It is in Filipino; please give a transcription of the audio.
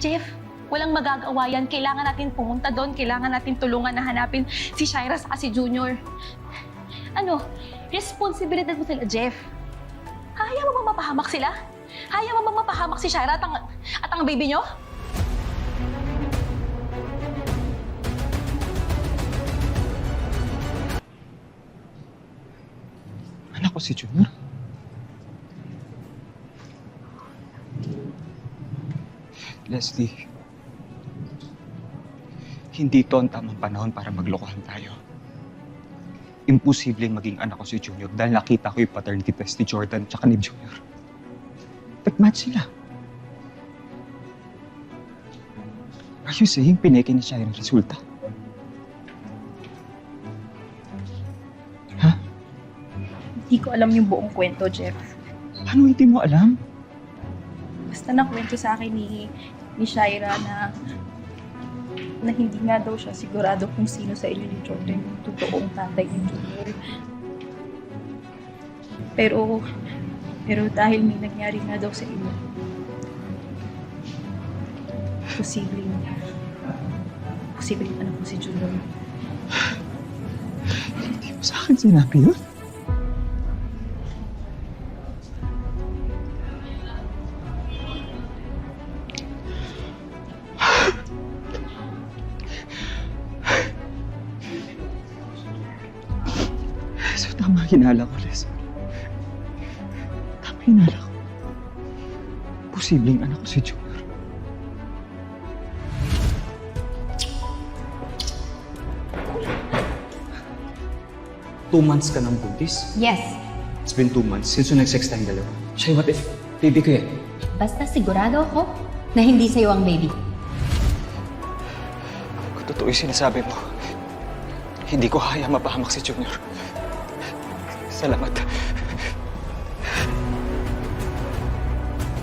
Jeff, walang magagawa yan. Kailangan natin pumunta doon. Kailangan natin tulungan na hanapin si Shaira at si Junior. Ano? Responsibilidad mo sila, Jeff. Kaya mo bang mapahamak sila? Kaya mo bang mapahamak si Shaira at ang baby nyo? Anak ko si Junior. Leslie, hindi ito ang tamang panahon para maglokohan tayo. Imposibleng maging anak ko si Junior dahil nakita ko yung paternity test ni Jordan tsaka ni Junior. Nag-match sila. Are you saying pineke ni siya yung resulta? Ha? Hindi ko alam yung buong kwento, Jeff. Ano hindi mo alam? Basta nakwento sa akin ni Shaira na hindi nga daw siya sigurado kung sino sa inyo ni Jordan yung totoong tatay ni Junior. Pero dahil may nangyari nga daw sa inyo, posibleng anak ko si Junior. Hindi mo sa akin sinabi yun? So, tama hinala ko, Les. Tama hinala ko. Posibleng anak ko si Junior. Two months ka ng buntis? Yes. It's been 2 months since you nag-sex tayong dalawa. Shay, what if baby ko yan? Basta sigurado ako na hindi sa'yo ang baby. Kung totoo yung sinasabi mo, hindi ko kaya mapahamak si Junior. Salamat.